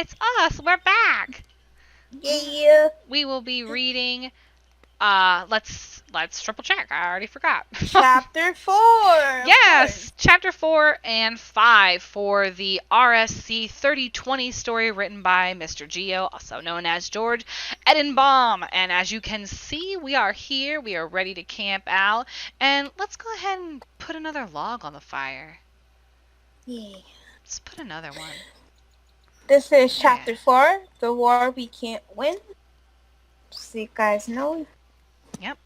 it's us. We're back. Yeah. We will be reading. Let's triple check. I already forgot. Chapter 4. Yes, chapter 4 and 5 for the RSC 3020 story written by Mr. Geo, also known as George Edenbaum. And as you can see, we are here. We are ready to camp out. And let's go ahead and put another log on the fire. Yeah. Let's put another one. This is Yeah. Chapter 4, The War We Can't Win. So you guys know. Yep.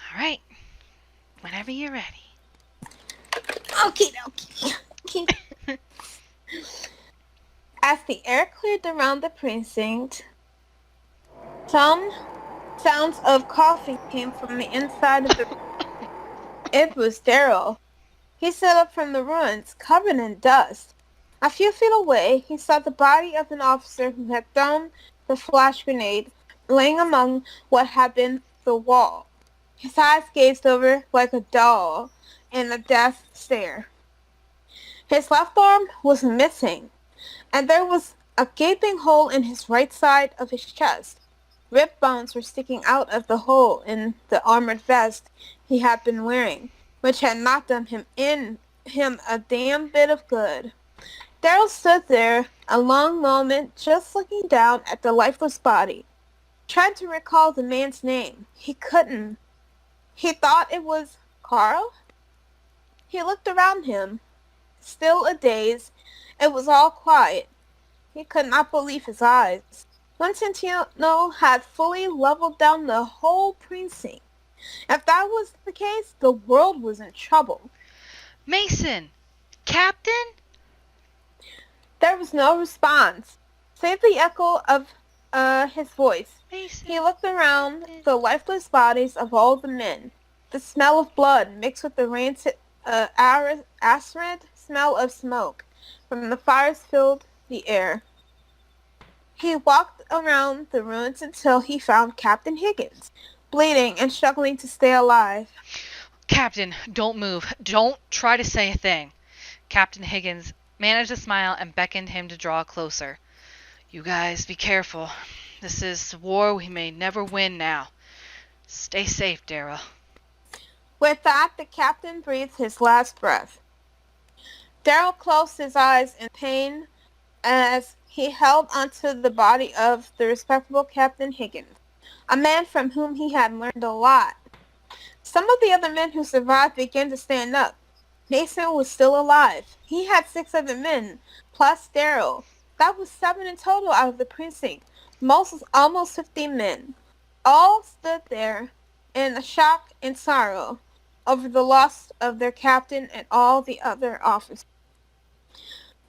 All right. Whenever you're ready. Okay. As the air cleared around the precinct, some sounds of coughing came from the inside of the... It was Daryl. He stood up from the ruins, covered in dust. A few feet away, he saw the body of an officer who had thrown the flash grenade, laying among what had been the wall. His eyes gazed over like a doll in a death stare. His left arm was missing, and there was a gaping hole in his right side of his chest. Rib bones were sticking out of the hole in the armored vest he had been wearing, which had not done him a damn bit of good. Daryl stood there a long moment, just looking down at the lifeless body. Tried to recall the man's name. He couldn't. He thought it was Carl? He looked around him. Still a daze. It was all quiet. He could not believe his eyes. Vincentino had fully leveled down the whole precinct. If that was the case, the world was in trouble. Mason! Captain? There was no response, save the echo of his voice. Mason. He looked around the lifeless bodies of all the men. The smell of blood mixed with the rancid, acrid smell of smoke from the fires filled the air. He walked around the ruins until he found Captain Higgins, bleeding and struggling to stay alive. Captain, don't move. Don't try to say a thing. Captain Higgins managed a smile and beckoned him to draw closer. You guys, be careful. This is a war we may never win now. Stay safe, Daryl. With that, the captain breathed his last breath. Daryl closed his eyes in pain as he held onto the body of the respectable Captain Higgins, a man from whom he had learned a lot. Some of the other men who survived began to stand up. Mason was still alive. He had 6 other men, plus Daryl. That was 7 in total out of the precinct. Almost 50 men. All stood there in shock and sorrow over the loss of their captain and all the other officers.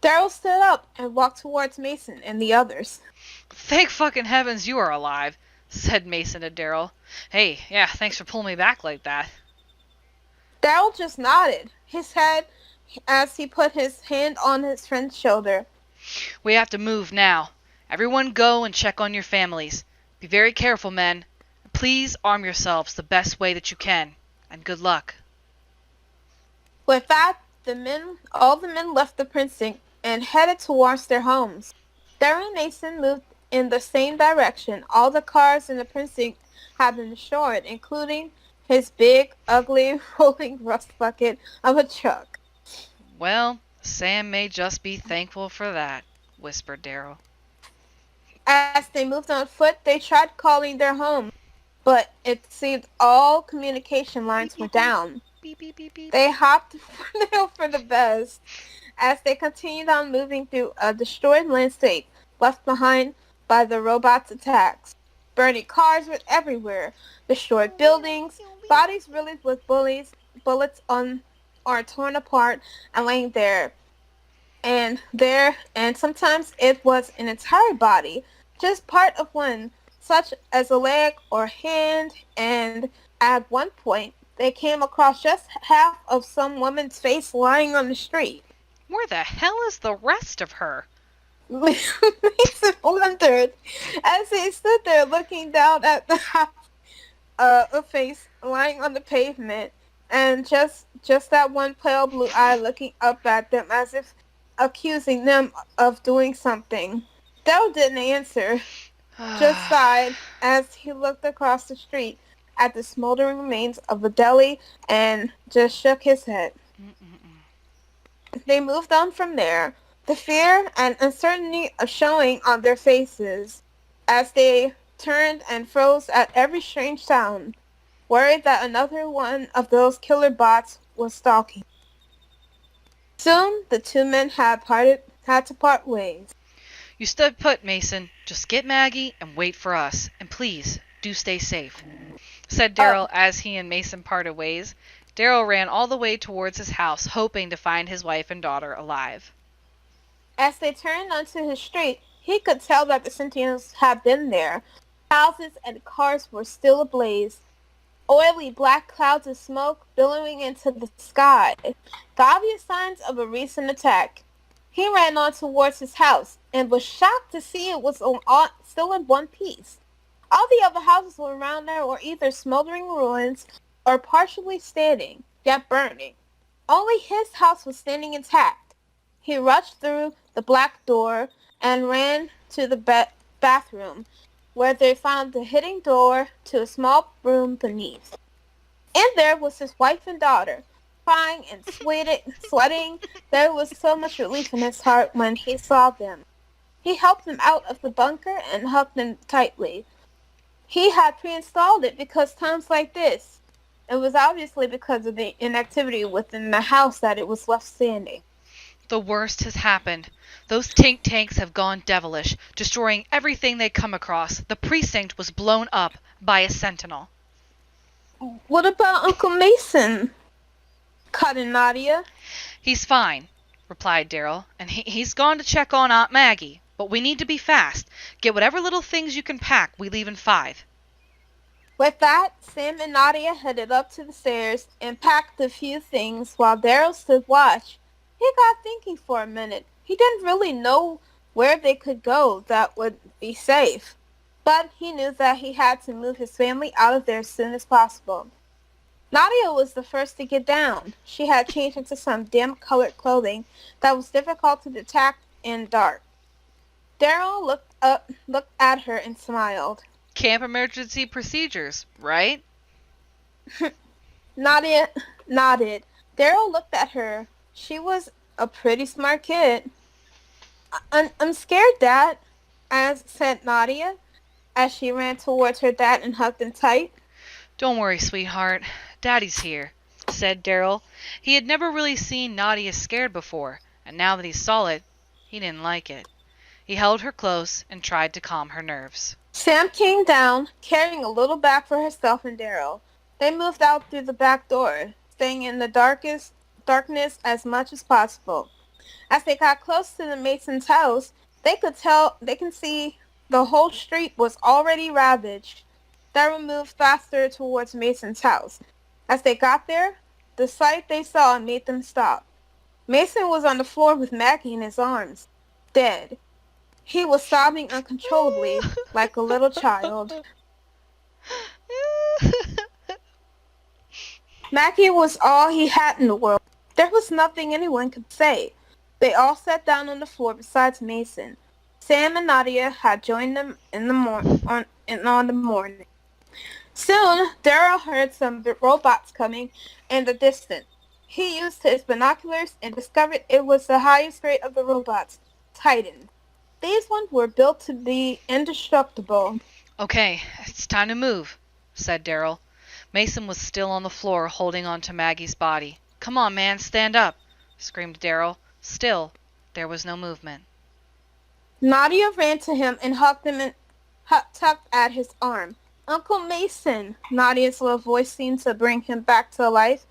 Daryl stood up and walked towards Mason and the others. Thank fucking heavens you are alive, said Mason to Daryl. Hey, yeah, thanks for pulling me back like that. Daryl just nodded his head as he put his hand on his friend's shoulder. We have to move now. Everyone go and check on your families. Be very careful, men. Please arm yourselves the best way that you can. And good luck. With that, all the men left the precinct and headed towards their homes. Daryl and Mason moved in the same direction. All the cars in the precinct had been destroyed, including his big, ugly, rolling rust bucket of a truck. Well, Sam may just be thankful for that, whispered Daryl. As they moved on foot, they tried calling their home, but it seemed all communication lines were down. Beep, beep, beep, beep. They hopped for the best as they continued on moving through a destroyed landscape left behind by the robots' attacks. Burning cars were everywhere, destroyed buildings, bodies riddled with bullets are torn apart and laying there. And sometimes it was an entire body, just part of one, such as a leg or hand, and at one point they came across just half of some woman's face lying on the street. Where the hell is the rest of her? Mason wondered as he stood there looking down at the half a face lying on the pavement, and just that one pale blue eye looking up at them as if accusing them of doing something. Daryl didn't answer, just sighed as he looked across the street at the smoldering remains of a deli and just shook his head. They moved on from there, the fear and uncertainty showing on their faces as they turned and froze at every strange sound, worried that another one of those killer bots was stalking. Soon, the two men had to part ways. You stood put, Mason. Just get Maggie and wait for us. And please, do stay safe, said Daryl as he and Mason parted ways. Daryl ran all the way towards his house, hoping to find his wife and daughter alive. As they turned onto his street, he could tell that the Sentinels had been there. Houses and cars were still ablaze, oily black clouds of smoke billowing into the sky, the obvious signs of a recent attack. He ran on towards his house and was shocked to see it was still in one piece. All the other houses around there were either smoldering ruins or partially standing, yet burning. Only his house was standing intact. He rushed through the black door and ran to the bathroom, where they found the hidden door to a small room beneath. In there was his wife and daughter, crying and sweating. There was so much relief in his heart when he saw them. He helped them out of the bunker and hugged them tightly. He had pre-installed it because times like this. It was obviously because of the inactivity within the house that it was left standing. The worst has happened. Those tanks have gone devilish, destroying everything they come across. The precinct was blown up by a sentinel. What about Uncle Mason? Cut in Nadia. He's fine, replied Daryl, and he's gone to check on Aunt Maggie. But we need to be fast. Get whatever little things you can pack. We leave in 5. With that, Sam and Nadia headed up to the stairs and packed a few things while Daryl stood watch. He got thinking for a minute. He didn't really know where they could go that would be safe, but he knew that he had to move his family out of there as soon as possible. Nadia was the first to get down. She had changed into some dim-colored clothing that was difficult to detect in dark. Daryl looked at her and smiled. Camp emergency procedures, right? Nadia nodded. Daryl looked at her. She was a pretty smart kid. I'm scared, Dad, said Nadia, as she ran towards her dad and hugged him tight. Don't worry, sweetheart. Daddy's here, said Daryl. He had never really seen Nadia scared before, and now that he saw it, he didn't like it. He held her close and tried to calm her nerves. Sam came down, carrying a little bag for herself and Daryl. They moved out through the back door, staying in the darkness as much as possible. As they got close to the Mason's house, they can see the whole street was already ravaged. Daryl moved faster towards Mason's house. As they got there, the sight they saw made them stop. Mason was on the floor with Maggie in his arms, dead. He was sobbing uncontrollably, like a little child. Maggie was all he had in the world. There was nothing anyone could say. They all sat down on the floor besides Mason. Sam and Nadia had joined them in the morning. Soon, Daryl heard some robots coming in the distance. He used his binoculars and discovered it was the highest grade of the robots, Titans. These ones were built to be indestructible. Okay, it's time to move, said Daryl. Mason was still on the floor holding on to Maggie's body. Come on, man, stand up, screamed Daryl. Still, there was no movement. Nadia ran to him and hugged him and tugged at his arm. Uncle Mason, Nadia's little voice seemed to bring him back to life.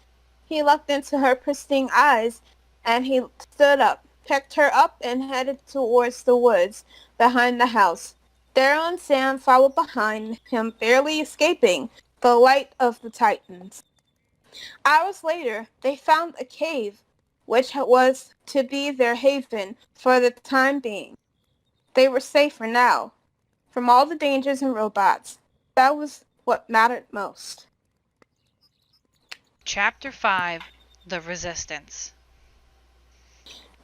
He looked into her pristine eyes and he stood up, picked her up, and headed towards the woods behind the house. Daryl and Sam followed behind him, barely escaping the light of the Titans. Hours later, they found a cave, which was to be their haven for the time being. They were safer now, from all the dangers and robots. That was what mattered most. Chapter 5, The Resistance.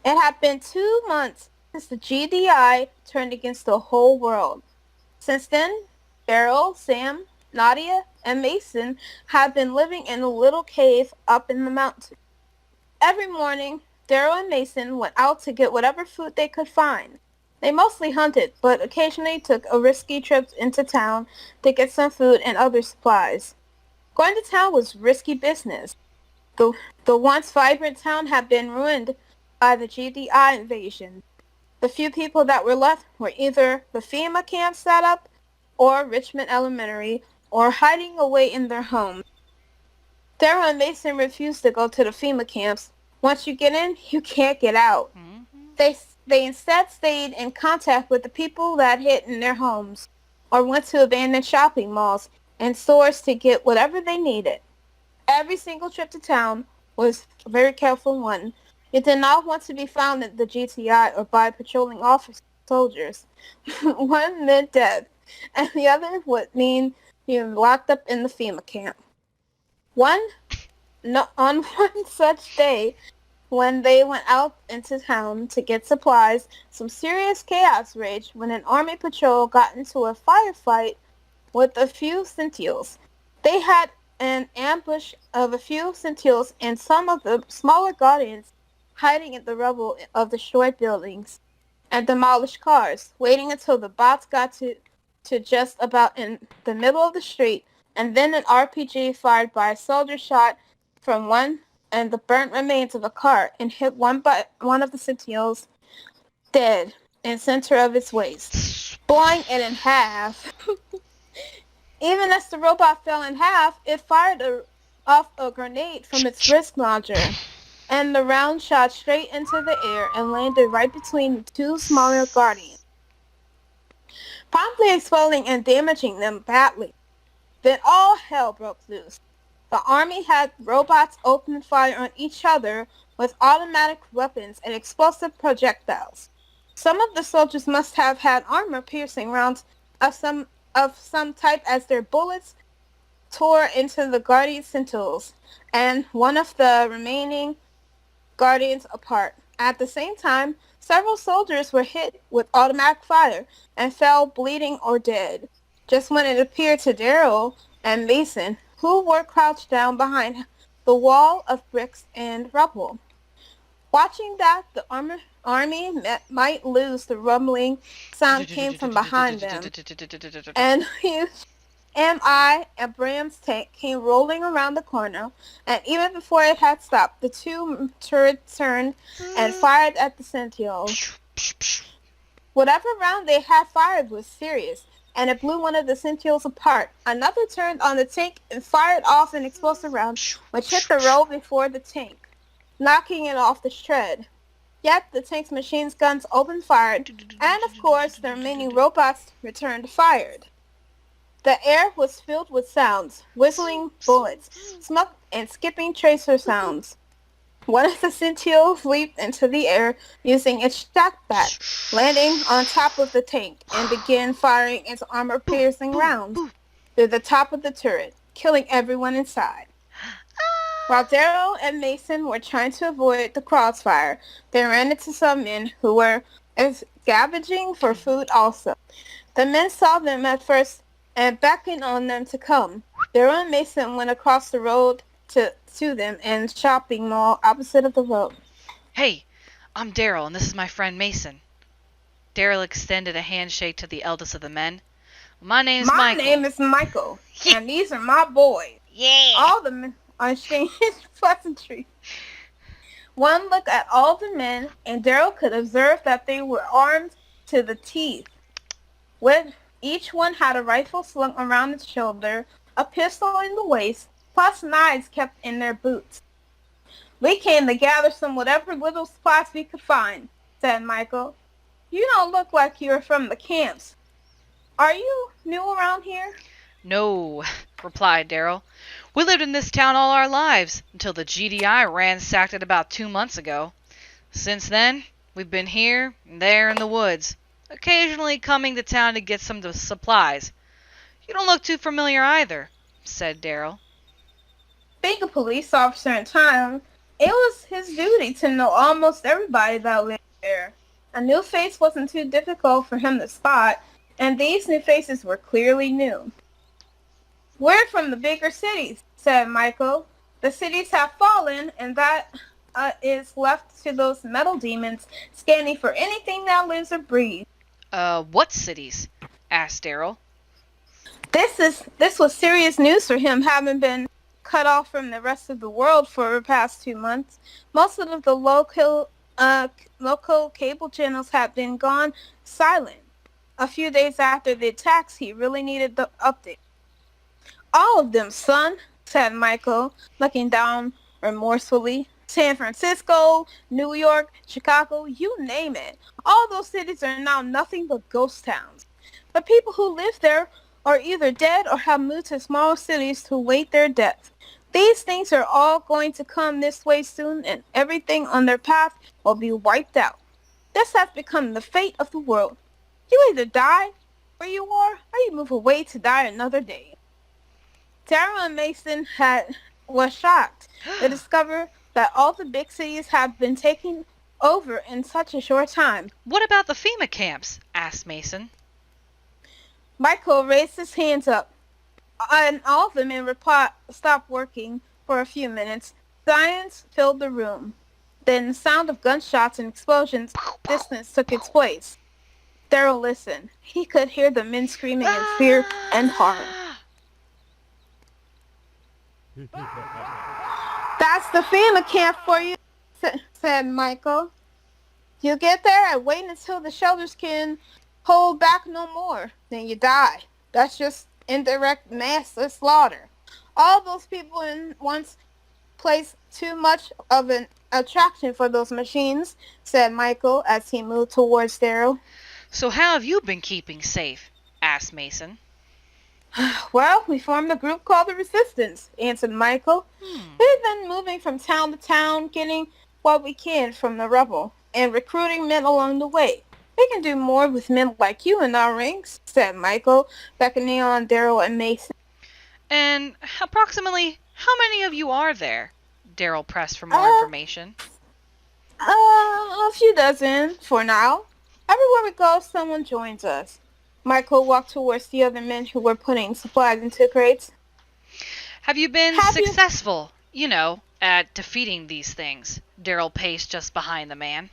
It had been 2 months since the GDI turned against the whole world. Since then, Daryl, Sam, Nadia, and Mason had been living in a little cave up in the mountains. Every morning, Daryl and Mason went out to get whatever food they could find. They mostly hunted, but occasionally took a risky trip into town to get some food and other supplies. Going to town was risky business. The, the once vibrant town had been ruined by the GDI invasion. The few people that were left were either the FEMA camp set up, or Richmond Elementary, or hiding away in their homes. Daryl and Mason refused to go to the FEMA camps. Once you get in, you can't get out. They instead stayed in contact with the people that hid in their homes, or went to abandoned shopping malls and stores to get whatever they needed. Every single trip to town was a very careful one. You did not want to be found at the GTI or by patrolling officers, soldiers. One meant death, and the other would mean you were locked up in the FEMA camp. On one such day, when they went out into town to get supplies, some serious chaos raged when an army patrol got into a firefight with a few Sentinels. They had an ambush of a few Sentinels and some of the smaller Guardians hiding in the rubble of destroyed buildings and demolished cars, waiting until the bots got to just about in the middle of the street, and then an RPG fired by a soldier shot from one and the burnt remains of a car and hit one of the Sentinels dead in center of its waist, blowing it in half. Even as the robot fell in half, it fired off a grenade from its wrist launcher, and the round shot straight into the air and landed right between the two smaller Guardians, promptly exploding and damaging them badly. Then all hell broke loose. The army had robots open fire on each other with automatic weapons and explosive projectiles. Some of the soldiers must have had armor-piercing rounds of some type as their bullets tore into the Guardian Sentinels and one of the remaining Guardians apart. At the same time, several soldiers were hit with automatic fire and fell bleeding or dead. Just when it appeared to Daryl and Mason, who were crouched down behind the wall of bricks and rubble. Watching that, the army might lose. The rumbling sound came from behind them, and a huge MI Abrams tank came rolling around the corner, and even before it had stopped, the two turrets turned and fired at the Sentinels. Whatever round they had fired was serious, and it blew one of the Sentinels apart. Another turned on the tank and fired off an explosive round, which hit the row before the tank, knocking it off the tread. Yet the tank's machine guns opened fire, and of course the remaining robots returned fired. The air was filled with sounds, whistling bullets, smoke, and skipping tracer sounds. One of the Sentinels leaped into the air using its shockbat, landing on top of the tank, and began firing its armor-piercing rounds through the top of the turret, killing everyone inside. While Daryl and Mason were trying to avoid the crossfire, they ran into some men who were scavenging for food also. The men saw them at first and beckoned on them to come. Daryl and Mason went across the road to them in a shopping mall opposite of the road. Hey, I'm Daryl, and this is my friend Mason. Daryl extended a handshake to the eldest of the men. My name is Michael, and these are my boys. Yeah. All the men exchanged pleasantries. One look at all the men, and Daryl could observe that they were armed to the teeth. Each one had a rifle slung around its shoulder, a pistol in the waist, plus knives kept in their boots. We came to gather some whatever little supplies we could find, said Michael. You don't look like you're from the camps. Are you new around here? No, replied Daryl. We lived in this town all our lives, until the GDI ransacked it about 2 months ago. Since then, we've been here and there in the woods, occasionally coming to town to get some supplies. You don't look too familiar either, said Daryl. Being a police officer in town It was his duty to know almost everybody that lived there. A new face wasn't too difficult for him to spot, and these new faces were clearly new. "We're from the bigger cities," said Michael. "The cities have fallen, and that is left to those metal demons scanning for anything that lives or breathes." What cities? Asked Daryl. This was serious news for him, having been cut off from the rest of the world for the past 2 months. Most of the local cable channels had been gone silent. A few days after the attacks, he really needed the update. "All of them, son," said Michael, looking down remorsefully. "San Francisco, New York, Chicago, you name it. All those cities are now nothing but ghost towns. The people who live there are either dead or have moved to smaller cities to wait their death. These things are all going to come this way soon, and everything on their path will be wiped out. This has become the fate of the world. You either die where you are, or you move away to die another day." Daryl and Mason was shocked to discover that all the big cities have been taken over in such a short time. "What about the FEMA camps?" asked Mason. Michael raised his hands up, and all of them in reply stopped working for a few minutes. Silence filled the room. Then the sound of gunshots and explosions distance took its place. Daryl listened. He could hear the men screaming in fear and horror. "That's the FEMA camp for you," said Michael. "You get there and wait until the shelters can hold back no more. Then you die. That's just indirect mass slaughter. All those people in once placed too much of an attraction for those machines," said Michael as he moved towards Daryl. "So how have you been keeping safe?" asked Mason. "Well, we formed a group called the Resistance," answered Michael. "We've been moving from town to town, getting what we can from the rubble, and recruiting men along the way. We can do more with men like you in our ranks," said Michael, beckoning on Daryl and Mason. "And approximately how many of you are there?" Daryl pressed for more information. A few dozen for now. Everywhere we go, someone joins us." Michael walked towards the other men who were putting supplies into crates. "Have you been successful, at defeating these things?" Daryl paced just behind the man.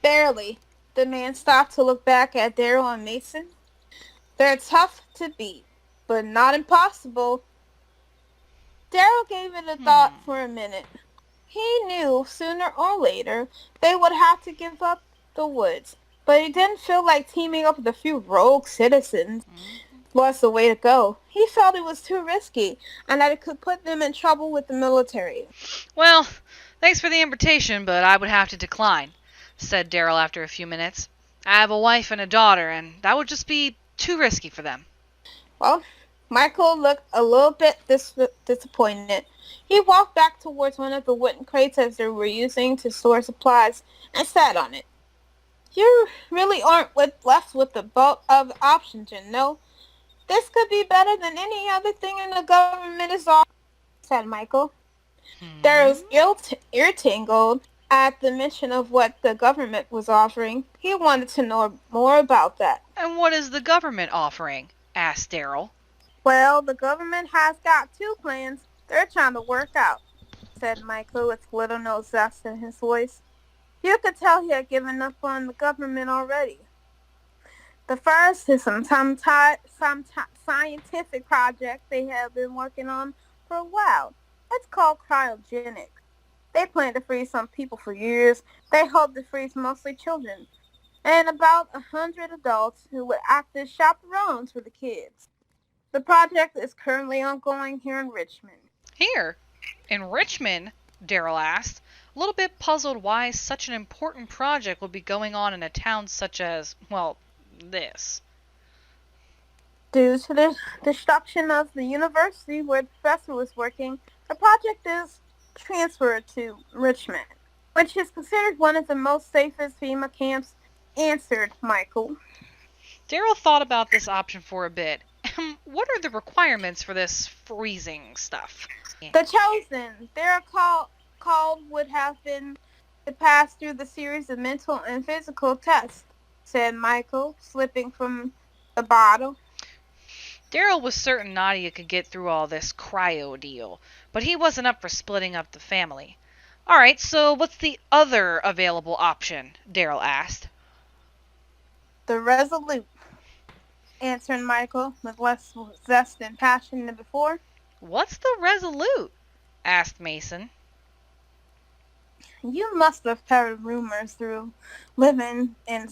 "Barely." The man stopped to look back at Daryl and Mason. "They're tough to beat, but not impossible." Daryl gave it a thought for a minute. He knew sooner or later they would have to give up the woods, but he didn't feel like teaming up with a few rogue citizens was the way to go. He felt it was too risky and that it could put them in trouble with the military. "Well, thanks for the invitation, but I would have to decline," said Daryl after a few minutes. "I have a wife and a daughter, and that would just be too risky for them." Well, Michael looked a little bit disappointed. He walked back towards one of the wooden crates as they were using to store supplies and sat on it. "You really aren't left with the bulk of options, you know. This could be better than any other thing in the government is offering," said Michael. Daryl's ear tingled at the mention of what the government was offering. He wanted to know more about that. "And what is the government offering?" asked Daryl. "Well, the government has got two plans they're trying to work out," said Michael with little no zest in his voice. You could tell he had given up on the government already. "The first is some scientific project they have been working on for a while. It's called cryogenics. They plan to freeze some people for years. They hope to freeze mostly children, and about 100 adults who would act as chaperones for the kids. The project is currently ongoing here in Richmond." "Here? In Richmond?" Daryl asked, a little bit puzzled why such an important project would be going on in a town such as, this. "Due to the destruction of the university where the professor was working, the project is transferred to Richmond, which is considered one of the most safest FEMA camps," answered Michael. Daryl thought about this option for a bit. What are the requirements for this freezing stuff? "The Chosen. They're called called would have been to pass through the series of mental and physical tests, said Michael, slipping from the bottle. Daryl was certain Nadia could get through all this cryo deal, but he wasn't up for splitting up the family. Alright, so what's the other available option? Daryl asked. The Resolute, answered Michael with less zest and passion than before. What's the Resolute? Asked Mason. You must have heard rumors through living in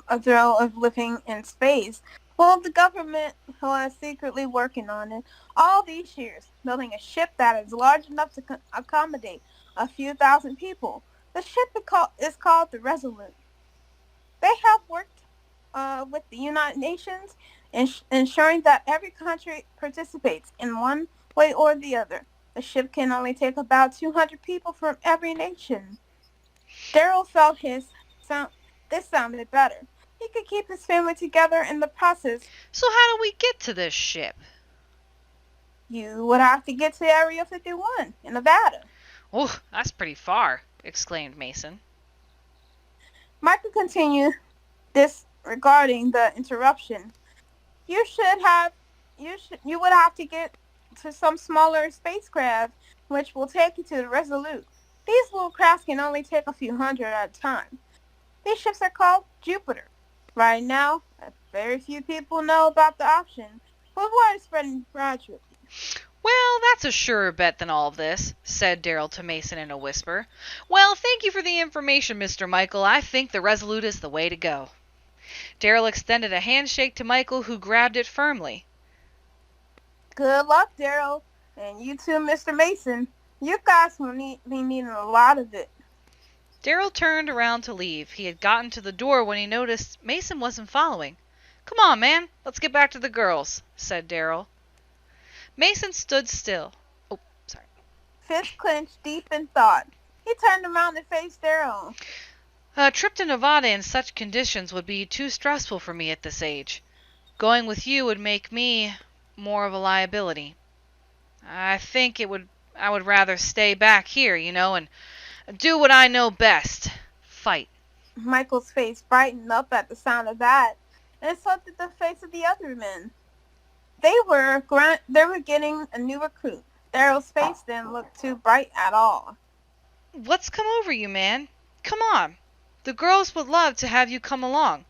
a thrill of living in space. Well, the government was secretly working on it all these years, building a ship that is large enough to accommodate a few thousand people. The ship is called the Resolute. They have worked with the United Nations, ensuring that every country participates in one way or the other. The ship can only take about 200 people from every nation. Daryl felt this sounded better. He could keep his family together in the process. So how do we get to this ship? You would have to get to Area 51 in Nevada. Oh, that's pretty far, exclaimed Mason. Michael continued, disregarding the interruption. You would have to get to some smaller spacecraft, which will take you to the Resolute. These little crafts can only take a few hundred at a time. These ships are called Jupiter. Right now, very few people know about the option, but word is spreading gradually. Well, that's a surer bet than all of this, said Daryl to Mason in a whisper. Well, thank you for the information, Mr. Michael. I think the Resolute is the way to go. Daryl extended a handshake to Michael, who grabbed it firmly. Good luck, Daryl. And you too, Mr. Mason. You guys will be needing a lot of it. Daryl turned around to leave. He had gotten to the door when he noticed Mason wasn't following. Come on, man. Let's get back to the girls, said Daryl. Mason stood still. Oh, sorry. Fists clenched deep in thought. He turned around and faced Daryl. A trip to Nevada in such conditions would be too stressful for me at this age. Going with you would make me more of a liability. I think I would rather stay back here, and do what I know best. Fight. Michael's face brightened up at the sound of that, and so did the face of the other men. They were getting a new recruit. Daryl's face didn't look too bright at all. What's come over you, man? Come on. The girls would love to have you come along.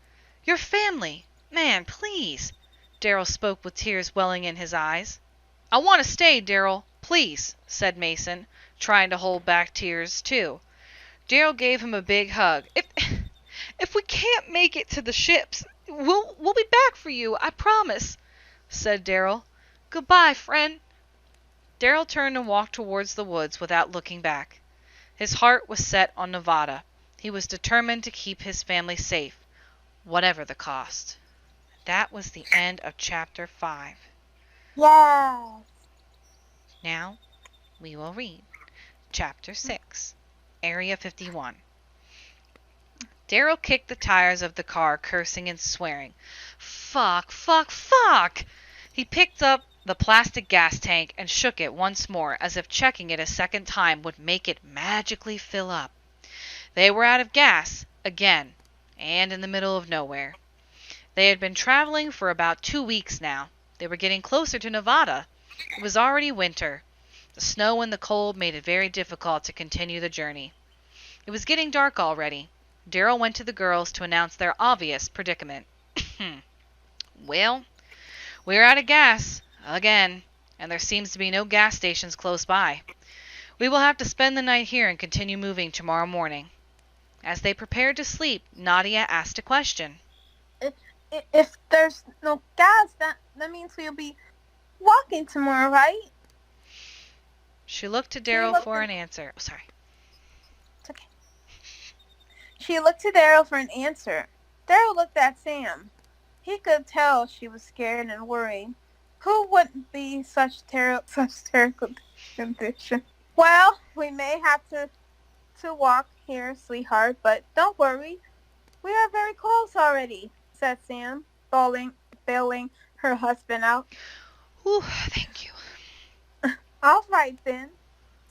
Your family. Man, please. Daryl spoke with tears welling in his eyes. I want to stay, Daryl. Please, said Mason, trying to hold back tears, too. Daryl gave him a big hug. If we can't make it to the ships, we'll be back for you, I promise, said Daryl. Goodbye, friend. Daryl turned and walked towards the woods without looking back. His heart was set on Nevada. He was determined to keep his family safe, whatever the cost. That was the end of Chapter 5. Yes. Now, we will read Chapter 6, Area 51. Daryl kicked the tires of the car, cursing and swearing. Fuck, fuck, fuck! He picked up the plastic gas tank and shook it once more, as if checking it a second time would make it magically fill up. They were out of gas, again, and in the middle of nowhere. They had been traveling for about 2 weeks now. They were getting closer to Nevada. It was already winter. The snow and the cold made it very difficult to continue the journey. It was getting dark already. Daryl went to the girls to announce their obvious predicament. Well, we're out of gas, again, and there seems to be no gas stations close by. We will have to spend the night here and continue moving tomorrow morning. As they prepared to sleep, Nadia asked a question. If there's no gas, that means we'll be walking tomorrow, right? She looked to Daryl for an answer. Oh, sorry. It's okay. She looked to Daryl for an answer. Daryl looked at Sam. He could tell she was scared and worried. Who wouldn't be such terrible condition? Well, we may have to walk here, sweetheart, but don't worry. We are very close already, said Sam, bailing her husband out. Ooh, thank you. All right then,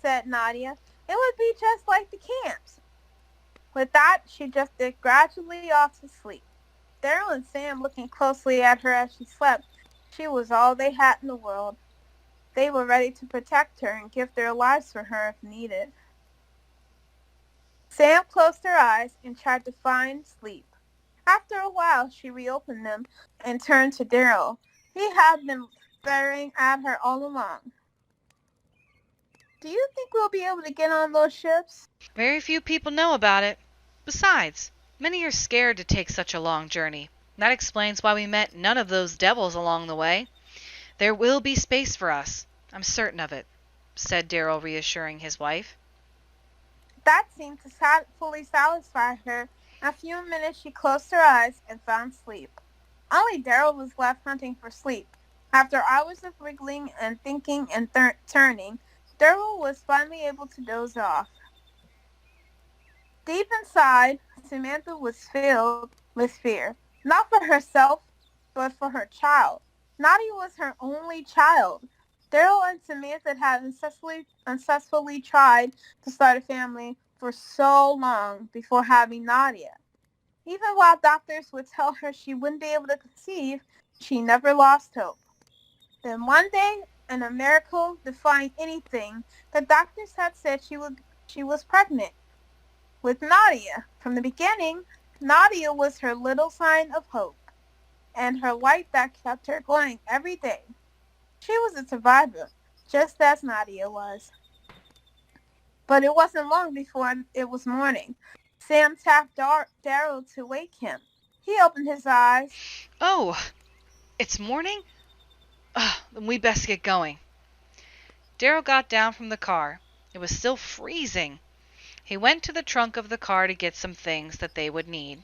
said Nadia. It would be just like the camps. With that, she drifted gradually off to sleep. Daryl and Sam looking closely at her as she slept. She was all they had in the world. They were ready to protect her and give their lives for her if needed. Sam closed her eyes and tried to find sleep. After a while, she reopened them and turned to Daryl. He had been staring at her all along. Do you think we'll be able to get on those ships? Very few people know about it. Besides, many are scared to take such a long journey. That explains why we met none of those devils along the way. There will be space for us. I'm certain of it, said Daryl, reassuring his wife. That seemed to fully satisfy her. In a few minutes, she closed her eyes and found sleep. Only Daryl was left hunting for sleep. After hours of wriggling and thinking and turning, Daryl was finally able to doze off. Deep inside, Samantha was filled with fear, not for herself, but for her child. Nadia was her only child. Daryl and Samantha had unsuccessfully tried to start a family for so long before having Nadia. Even while doctors would tell her she wouldn't be able to conceive, she never lost hope. Then one day, in a miracle defying anything, the doctors had said she was pregnant with Nadia. From the beginning, Nadia was her little sign of hope and her light that kept her going every day. She was a survivor, just as Nadia was. But it wasn't long before it was morning. Sam tapped Daryl to wake him. He opened his eyes. Oh, it's morning? Then we best get going. Daryl got down from the car. It was still freezing. He went to the trunk of the car to get some things that they would need.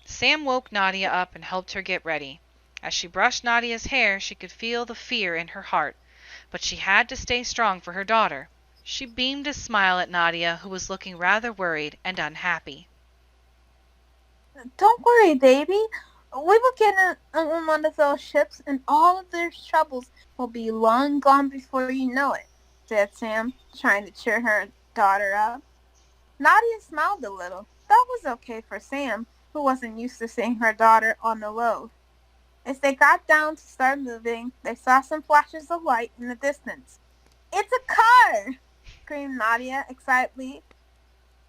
Sam woke Nadia up and helped her get ready. As she brushed Nadia's hair, she could feel the fear in her heart, but she had to stay strong for her daughter. She beamed a smile at Nadia, who was looking rather worried and unhappy. Don't worry, baby. We will get on one of those ships and all of their troubles will be long gone before you know it, said Sam, trying to cheer her daughter up. Nadia smiled a little. That was okay for Sam, who wasn't used to seeing her daughter on the low. As they got down to start moving, they saw some flashes of light in the distance. It's a car! Screamed Nadia excitedly.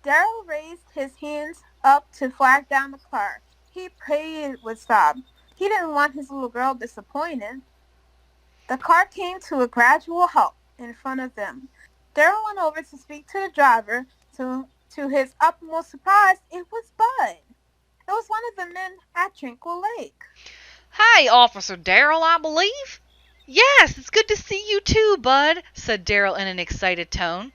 Daryl raised his hands up to flag down the car. He prayed with sobs. He didn't want his little girl disappointed. The car came to a gradual halt in front of them. Daryl went over to speak to the driver. To his utmost surprise, it was Bud. It was one of the men at Tranquil Lake. Hi, Officer Daryl, I believe. Yes, it's good to see you too, Bud, said Daryl in an excited tone.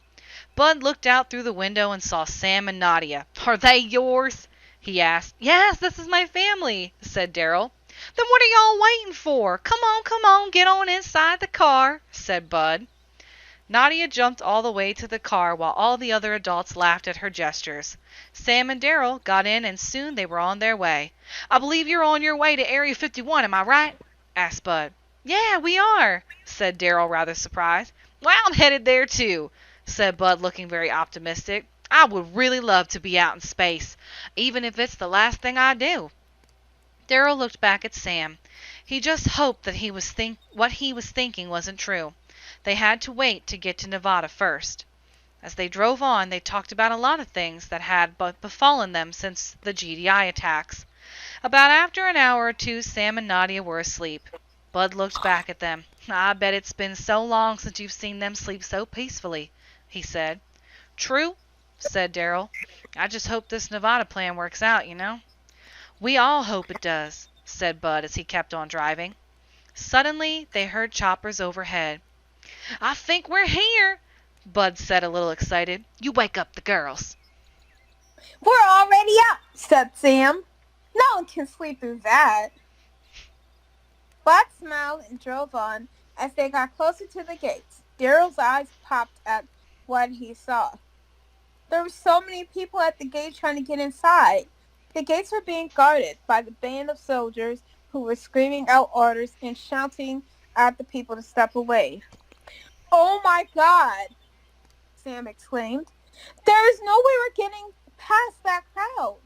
Bud looked out through the window and saw Sam and Nadia. Are they yours? He asked. Yes, this is my family, said Daryl. Then what are y'all waiting for? Come on, get on inside the car, said Bud. Nadia jumped all the way to the car while all the other adults laughed at her gestures. Sam and Daryl got in and soon they were on their way. I believe you're on your way to Area 51, am I right? Asked Bud. Yeah, we are, said Daryl, rather surprised. Well, I'm headed there too, said Bud, looking very optimistic. I would really love to be out in space, even if it's the last thing I do. Daryl looked back at Sam. He just hoped that what he was thinking wasn't true. They had to wait to get to Nevada first. As they drove on, they talked about a lot of things that had befallen them since the GDI attacks. About after an hour or two, Sam and Nadia were asleep. Bud looked back at them. I bet it's been so long since you've seen them sleep so peacefully, he said. True, said Daryl. I just hope this Nevada plan works out, you know. We all hope it does, said Bud as he kept on driving. Suddenly, they heard choppers overhead. I think we're here, Bud said, a little excited. You wake up the girls. We're already up, said Sam. No one can sleep through that. Bud smiled and drove on. As they got closer to the gates, Daryl's eyes popped at what he saw. There were so many people at the gate trying to get inside. The gates were being guarded by the band of soldiers who were screaming out orders and shouting at the people to step away. Oh my God! Sam exclaimed. "There is no way we're getting past that crowd."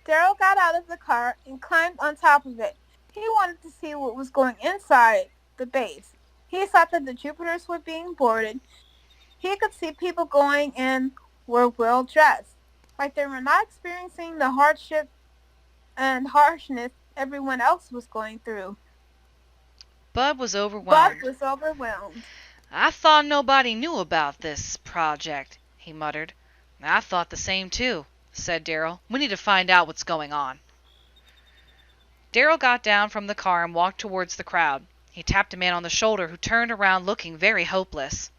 Daryl got out of the car and climbed on top of it. He wanted to see what was going inside the base. He saw that the Jupiters were being boarded. He could see people going in were well dressed, like they were not experiencing the hardship and harshness everyone else was going through. Bud was Bud overwhelmed. was overwhelmed. "I thought nobody knew about this project," he muttered. "I thought the same too," said Daryl. "We need to find out what's going on." Daryl got down from the car and walked towards the crowd. He tapped a man on the shoulder who turned around looking very hopeless.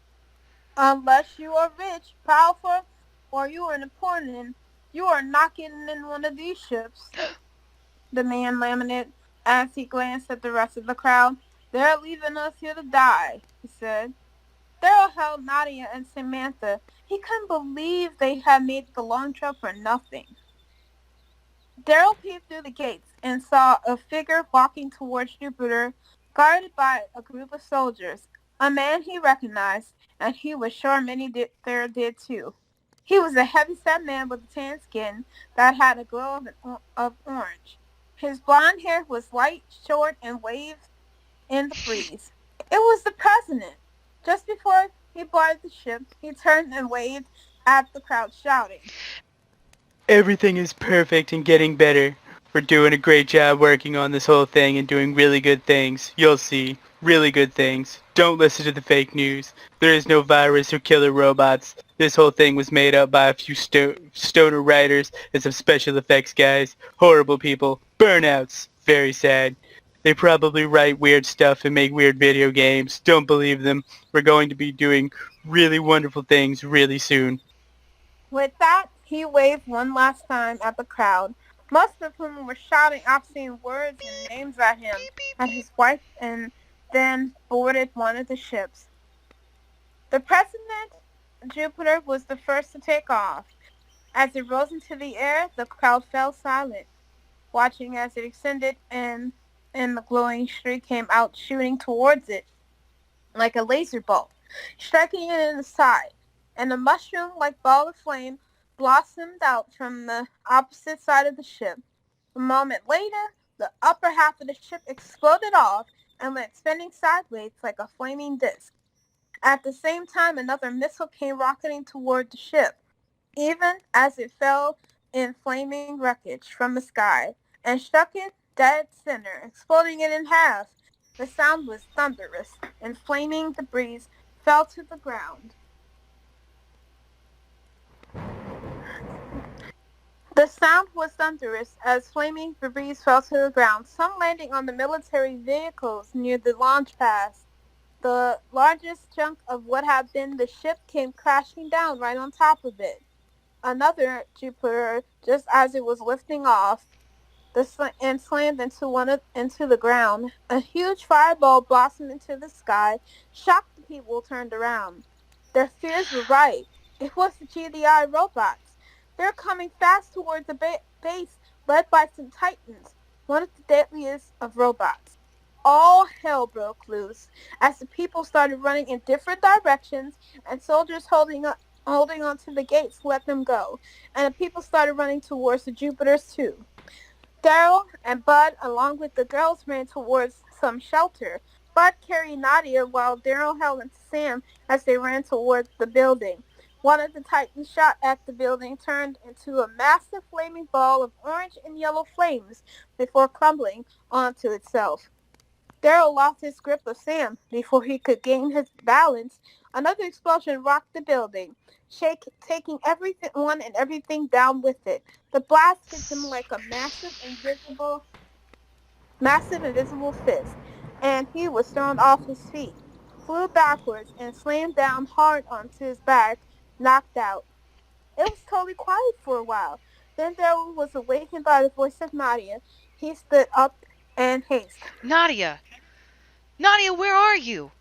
"Unless you are rich, powerful, or you are important, you are not getting in one of these ships," the man lamented as he glanced at the rest of the crowd. "They're leaving us here to die," he said. Daryl held Nadia and Samantha. He couldn't believe they had made the long trip for nothing. Daryl peeped through the gates and saw a figure walking towards Jupiter, guarded by a group of soldiers, a man he recognized, and he was sure many there did too. He was a heavy-set man with a tan skin that had a glow of orange. His blond hair was light, short, and waved in the breeze. It was the president. Just before he boarded the ship, he turned and waved at the crowd, shouting, Everything is perfect and getting better. We're doing a great job working on this whole thing and doing really good things. You'll see. Really good things. Don't listen to the fake news. There is no virus or killer robots. This whole thing was made up by a few stoner writers and some special effects guys. Horrible people. Burnouts. Very sad. They probably write weird stuff and make weird video games. Don't believe them. We're going to be doing really wonderful things really soon. With that, he waved one last time at the crowd, most of whom were shouting obscene words and names at him and his wife, and then boarded one of the ships. The President Jupiter was the first to take off. As it rose into the air, the crowd fell silent, watching as it ascended and the glowing streak came out shooting towards it like a laser bolt, striking it in the side, and a mushroom-like ball of flame blossomed out from the opposite side of the ship. A moment later, the upper half of the ship exploded off and went spinning sideways like a flaming disc. At the same time, another missile came rocketing toward the ship, even as it fell in flaming wreckage from the sky, and struck it dead center, exploding it in half. The sound was thunderous, and flaming debris fell to the ground. The sound was thunderous as flaming debris fell to the ground, some landing on the military vehicles near the launch pads. The largest chunk of what had been the ship came crashing down right on top of it. Another Jupiter, just as it was lifting off, and slammed into the ground. A huge fireball blossomed into the sky. Shocked the people turned around. Their fears were right. It was the GDI robots. They're coming fast towards the base, led by some Titans, one of the deadliest of robots. All hell broke loose as the people started running in different directions, and soldiers holding onto the gates let them go, and the people started running towards the Jupiters too. Daryl and Bud, along with the girls, ran towards some shelter. Bud carried Nadia while Daryl held onto Sam as they ran towards the building. One of the Titans shot at the building, turned into a massive flaming ball of orange and yellow flames before crumbling onto itself. Daryl lost his grip of Sam before he could gain his balance. Another explosion rocked the building, taking everyone and everything down with it. The blast hit him like a massive invisible fist, and he was thrown off his feet, flew backwards, and slammed down hard onto his back, knocked out. It was totally quiet for a while. Then Daryl was awakened by the voice of Nadia. He stood up and haste. "Nadia! Nadia, where are you?"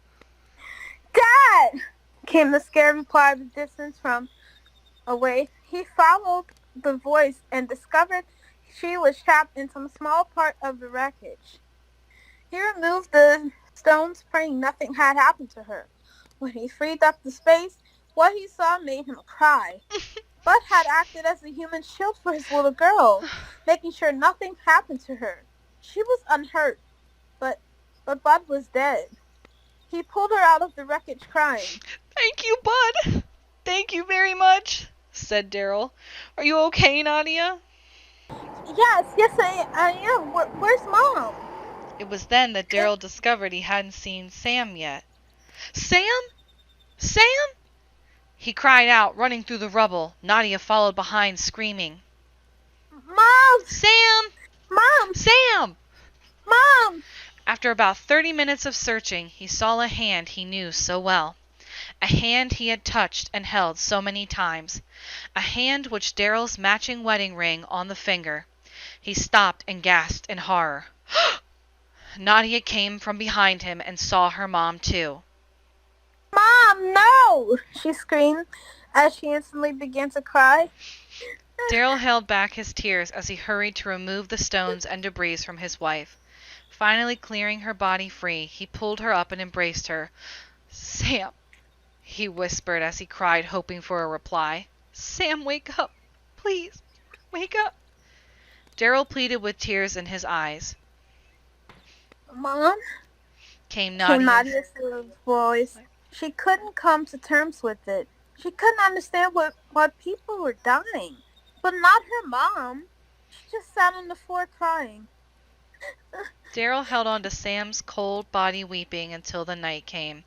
"Dad!" came the scared reply of the distance from away. He followed the voice and discovered she was trapped in some small part of the wreckage. He removed the stones, praying nothing had happened to her. When he freed up the space, what he saw made him cry. Bud had acted as a human shield for his little girl, making sure nothing happened to her. She was unhurt, but Bud was dead. He pulled her out of the wreckage crying. Thank you, Bud. Thank you very much, said Daryl. Are you okay, Nadia? Yes, I am. Where's Mom? It was then that Daryl discovered he hadn't seen Sam yet. Sam? Sam? He cried out, running through the rubble. Nadia followed behind, screaming. Mom! Sam! Mom! Sam! Mom! After about 30 minutes of searching, he saw a hand he knew so well. A hand he had touched and held so many times. A hand which Daryl's matching wedding ring on the finger. He stopped and gasped in horror. Nadia came from behind him and saw her mom too. Mom, no! She screamed as she instantly began to cry. Daryl held back his tears as he hurried to remove the stones and debris from his wife. Finally clearing her body free, he pulled her up and embraced her. Sam, he whispered as he cried, hoping for a reply. Sam, wake up. Please, wake up. Daryl pleaded with tears in his eyes. Mom? Came Nadia's voice. She couldn't come to terms with it. She couldn't understand why people were dying. But not her mom. She just sat on the floor crying. Daryl held on to Sam's cold body, weeping until the night came,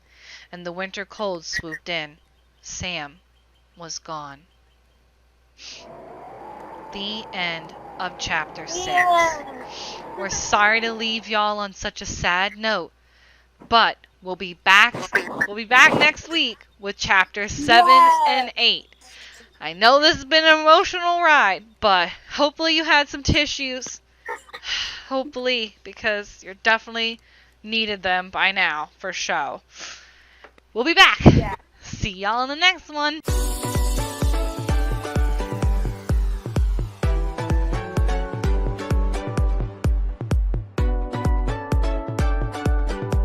and the winter cold swooped in. Sam was gone. The end of chapter 6. Yeah. We're sorry to leave y'all on such a sad note, but we'll be back next week with chapters 7 and 8. I know this has been an emotional ride, but hopefully you had some tissues. Hopefully, because you're definitely needed them by now, for sure. We'll be back. Yeah. See y'all in the next one.